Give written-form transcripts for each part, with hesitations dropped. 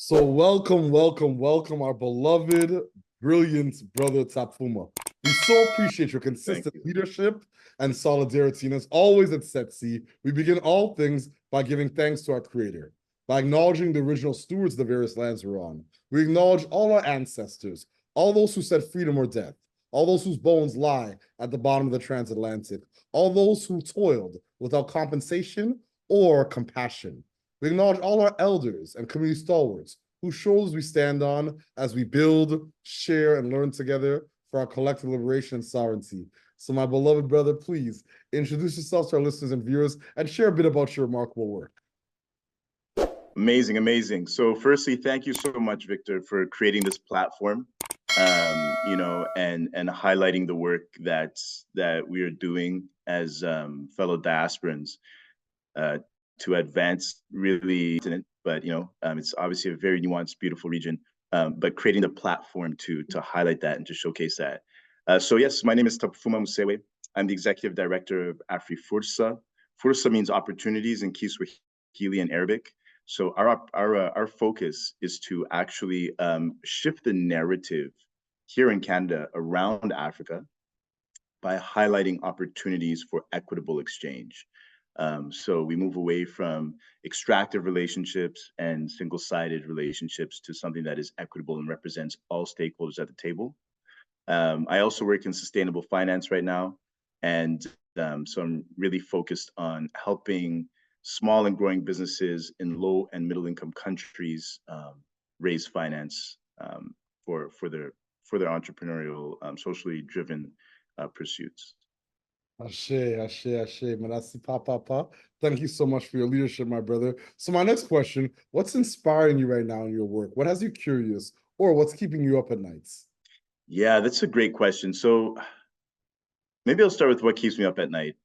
So welcome, our beloved, brilliant brother Tapfuma. We so appreciate your Thank consistent you. leadership and solidarity. And as always at SETC, we begin all things by giving thanks to our creator, by acknowledging the original stewards of the various lands we're on. We acknowledge all our ancestors, all those who said freedom or death, all those whose bones lie at the bottom of the transatlantic, all those who toiled without compensation or compassion. We acknowledge all our elders and community stalwarts whose shoulders we stand on as we build, share, and learn together for our collective liberation and sovereignty. So, my beloved brother, please introduce yourself to our listeners and viewers and share a bit about your remarkable work. Amazing, amazing. So firstly, thank you so much, Victor, for creating this platform, and highlighting the work that we are doing as fellow diasporans to advance really, but it's obviously a very nuanced, beautiful region, but creating the platform to highlight that and to showcase that. So yes, my name is Tapfuma Musewe. I'm the executive director of Afrifursa. Fursa means opportunities in Kiswahili and Arabic. So our focus is to actually shift the narrative here in Canada around Africa by highlighting opportunities for equitable exchange. So we move away from extractive relationships and single-sided relationships to something that is equitable and represents all stakeholders at the table. I also work in sustainable finance right now, and so I'm really focused on helping small and growing businesses in low and middle income countries raise finance for their entrepreneurial, socially driven pursuits. Ashe, Manasi Papa. Thank you so much for your leadership, my brother. So my next question, what's inspiring you right now in your work? What has you curious or what's keeping you up at nights? Yeah, that's a great question. So maybe I'll start with what keeps me up at night.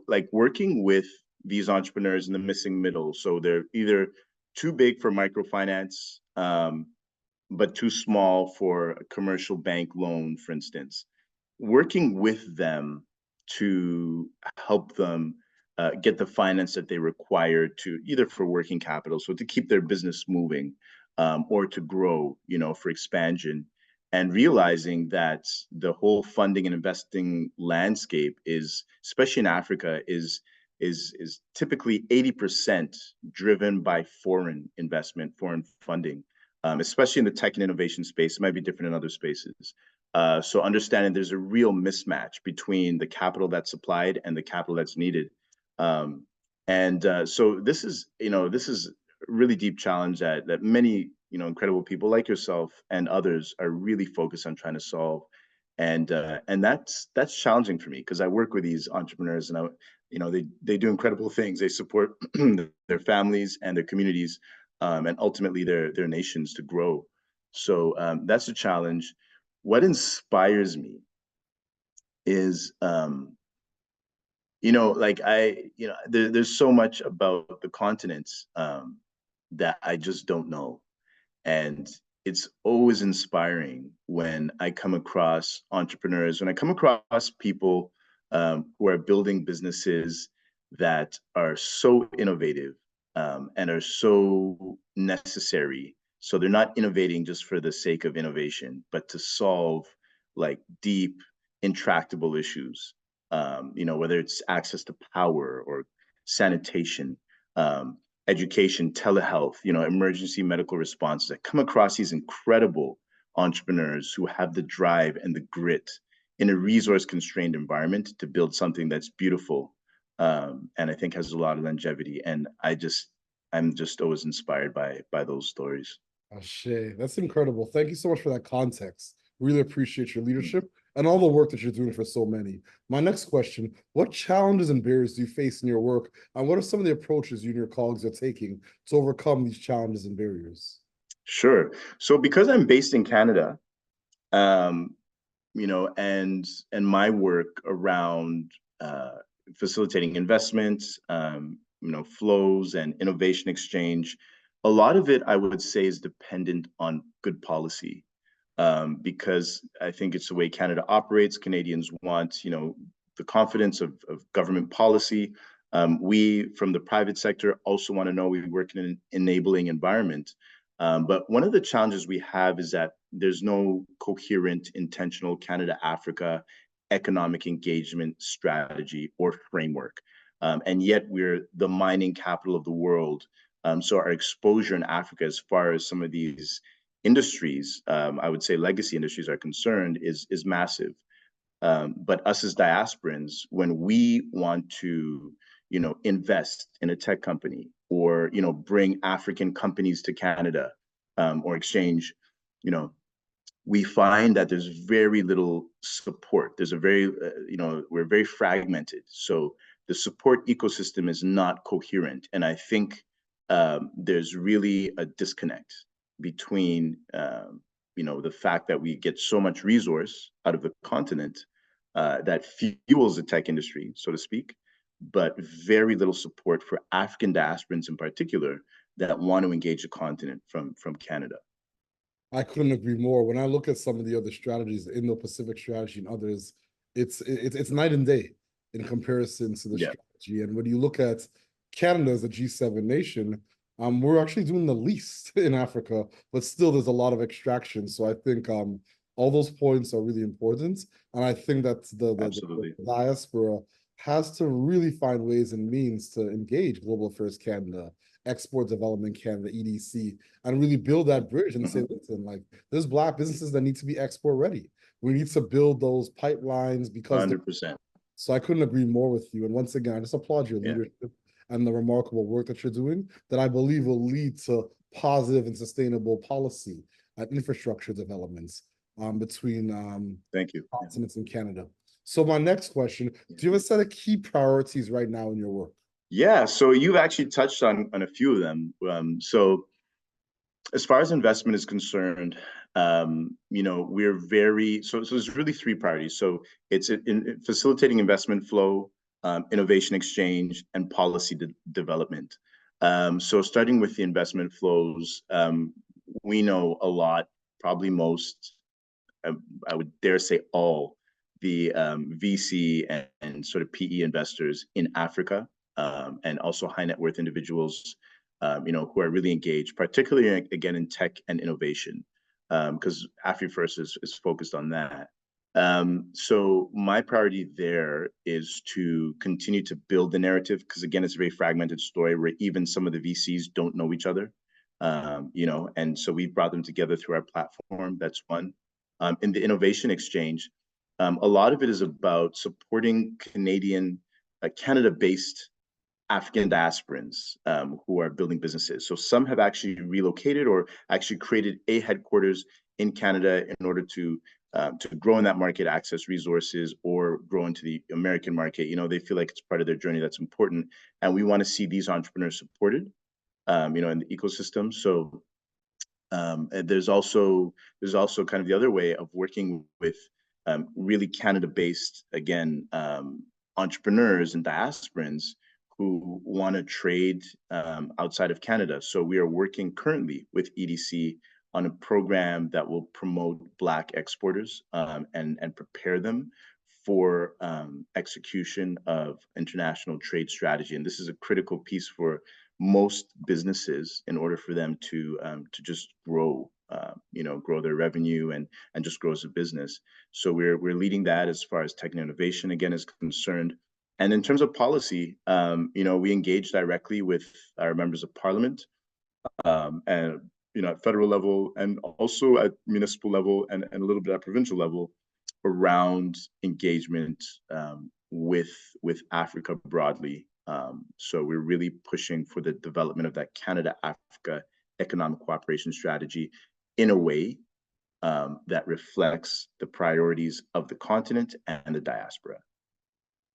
Like working with these entrepreneurs in the missing middle. So they're either too big for microfinance, but too small for a commercial bank loan, for instance. Working with them to help them get the finance that they require to either for working capital, so to keep their business moving, or to grow, for expansion, and realizing that the whole funding and investing landscape is, especially in Africa, is typically 80% driven by foreign investment, foreign funding, especially in the tech and innovation space. It might be different in other spaces. So understanding there's a real mismatch between the capital that's supplied and the capital that's needed. So this is a really deep challenge that many, incredible people like yourself and others are really focused on trying to solve. And that's challenging for me because I work with these entrepreneurs and they do incredible things. They support their families and their communities, and ultimately their nations to grow. So that's a challenge. What inspires me is there's so much about the continents that I just don't know. And it's always inspiring when I come across entrepreneurs, when I come across people who are building businesses that are so innovative and are so necessary. So they're not innovating just for the sake of innovation, but to solve like deep, intractable issues. Whether it's access to power or sanitation, education, telehealth, emergency medical responses. I come across these incredible entrepreneurs who have the drive and the grit in a resource constrained environment to build something that's beautiful, and I think has a lot of longevity. And I'm just always inspired by those stories. Ashe, that's incredible. Thank you so much for that context. Really appreciate your leadership and all the work that you're doing for so many. My next question, what challenges and barriers do you face in your work, and what are some of the approaches you and your colleagues are taking to overcome these challenges and barriers? Sure. So because I'm based in Canada, um, and my work around facilitating investments, flows and innovation exchange, a lot of it I would say is dependent on good policy, because I think it's the way Canada operates. Canadians want, the confidence of government policy. We, from the private sector, also want to know we work in an enabling environment. But one of the challenges we have is that there's no coherent, intentional Canada-Africa economic engagement strategy or framework. And yet we're the mining capital of the world. So our exposure in Africa, as far as some of these industries, I would say legacy industries are concerned, is massive. But us as diasporans, when we want to, invest in a tech company or, bring African companies to Canada, or exchange, you know, we find that there's very little support. There's a very, we're very fragmented. So the support ecosystem is not coherent. And I think there's really a disconnect between, the fact that we get so much resource out of the continent that fuels the tech industry, so to speak, but very little support for African diasporans in particular that want to engage the continent from Canada. I couldn't agree more. When I look at some of the other strategies, the Indo-Pacific strategy and others, it's night and day in comparison to the strategy. And when you look at Canada as a G7 nation, we're actually doing the least in Africa, but still there's a lot of extraction. So I think all those points are really important. And I think that the diaspora has to really find ways and means to engage Global Affairs Canada, Export Development Canada, EDC, and really build that bridge and say, listen, like there's Black businesses that need to be export ready. We need to build those pipelines because 100%. So I couldn't agree more with you. And once again, I just applaud your leadership and the remarkable work that you're doing that I believe will lead to positive and sustainable policy and infrastructure developments between thank you continents in Canada. So my next question, do you have a set of key priorities right now in your work? Yeah, so you've actually touched on a few of them. So as far as investment is concerned, we're very, so there's really three priorities. So it's in facilitating investment flow, innovation exchange, and policy development. So starting with the investment flows, we know a lot, probably most, I would dare say all, the VC and sort of PE investors in Africa, and also high net worth individuals, who are really engaged, particularly again in tech and innovation, because Afrifursa is focused on that. So my priority there is to continue to build the narrative, because again, it's a very fragmented story where even some of the VCs don't know each other, and so we brought them together through our platform. That's one. In the innovation exchange, a lot of it is about supporting Canada-based African diasporans who are building businesses. So some have actually relocated or actually created a headquarters in Canada in order to grow in that market, access resources, or grow into the American market. They feel like it's part of their journey that's important, and we want to see these entrepreneurs supported, in the ecosystem. So there's also kind of the other way of working with really Canada-based, again, entrepreneurs and diasporans who want to trade outside of Canada. So we are working currently with EDC on a program that will promote Black exporters and prepare them for execution of international trade strategy. And this is a critical piece for most businesses in order for them to just grow, grow their revenue and just grow as a business. So we're leading that as far as tech and innovation again is concerned. And in terms of policy, we engage directly with our members of parliament, and at federal level and also at municipal level and a little bit at provincial level around engagement with Africa broadly. So we're really pushing for the development of that Canada-Africa economic cooperation strategy in a way that reflects the priorities of the continent and the diaspora.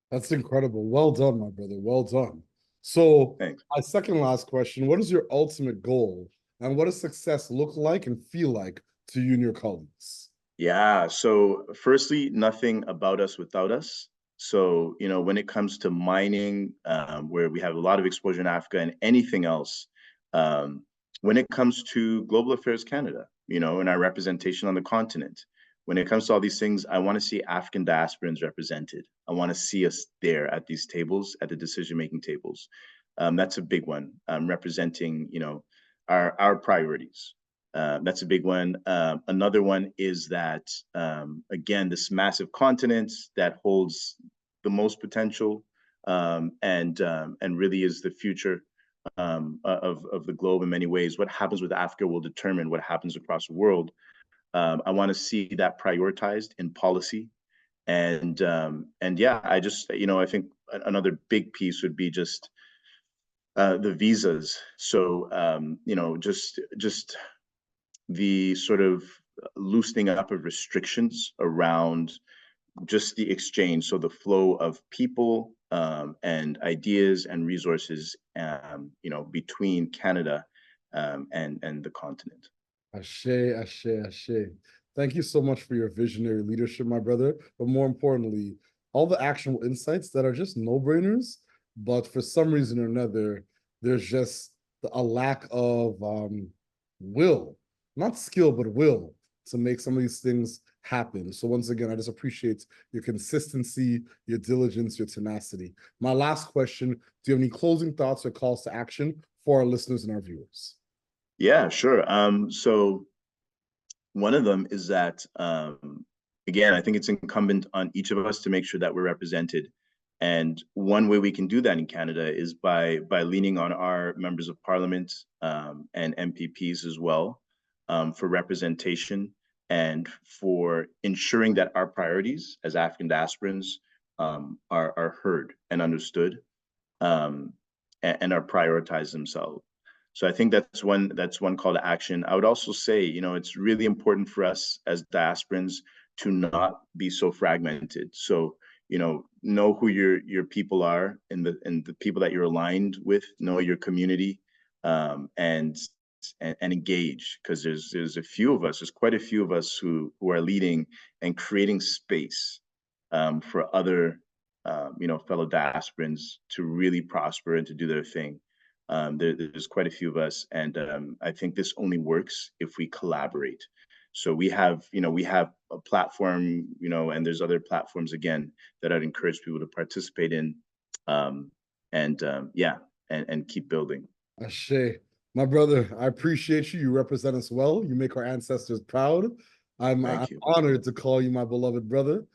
That's incredible. Well done, my brother. Well done. So Thanks. My second last question, what is your ultimate goal and what does success look like and feel like to you and your colleagues? Yeah, so firstly, nothing about us without us. So, when it comes to mining, where we have a lot of exposure in Africa and anything else, when it comes to Global Affairs Canada, and our representation on the continent, when it comes to all these things, I want to see African diasporans represented. I want to see us there at these tables, at the decision-making tables. That's a big one, representing, our priorities. That's a big one. Another one is that, again, this massive continent that holds the most potential, and really is the future of the globe in many ways. What happens with Africa will determine what happens across the world. I want to see that prioritized in policy, and yeah, I think another big piece would be just the visas. So just the sort of loosening up of restrictions around just the exchange, so the flow of people, and ideas and resources, between Canada, and the continent. Ashe, ashe, ashe. Thank you so much for your visionary leadership, my brother. But more importantly, all the actionable insights that are just no-brainers, but for some reason or another, there's just a lack of will, not skill, but will to make some of these things happen. So once again, I just appreciate your consistency, your diligence, your tenacity. My last question, do you have any closing thoughts or calls to action for our listeners and our viewers? Yeah, sure. So one of them is that, again, I think it's incumbent on each of us to make sure that we're represented. And one way we can do that in Canada is by leaning on our members of parliament, and MPPs as well, for representation and for ensuring that our priorities as African diasporans, are heard and understood, and are prioritized themselves. So I think that's one call to action. I would also say, it's really important for us as diasporans to not be so fragmented. So, know who your people are, and the people that you're aligned with, know your community, and engage, because there's a few of us, there's quite a few of us who are leading and creating space, for other, fellow diasporans to really prosper and to do their thing. There's quite a few of us, and I think this only works if we collaborate. So we have a platform, and there's other platforms again that I'd encourage people to participate in, and keep building. Ashe. My brother, I appreciate you. You represent us well. You make our ancestors proud. I'm Thank you. honored to call you my beloved brother.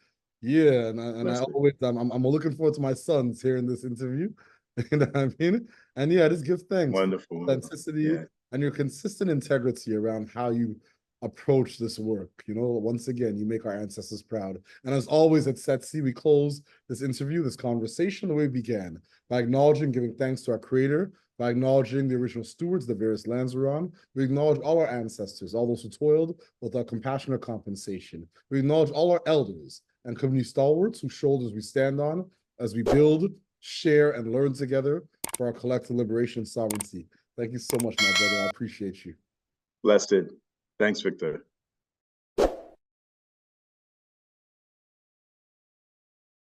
Yeah, and I Blessed. always I'm looking forward to my sons hearing this interview. You know what I mean? And yeah, just give thanks for Wonderful. authenticity Yeah. and your consistent integrity around how you approach this work. Once again, you make our ancestors proud. And as always at SETC, we close this interview, this conversation, the way we began, by acknowledging, giving thanks to our creator, by acknowledging the original stewards, the various lands we're on. We acknowledge all our ancestors, all those who toiled without compassion or compensation. We acknowledge all our elders and community stalwarts whose shoulders we stand on as we build, share, and learn together for our collective liberation and sovereignty. Thank you so much, my brother. I appreciate you. Blessed. Thanks, Victor.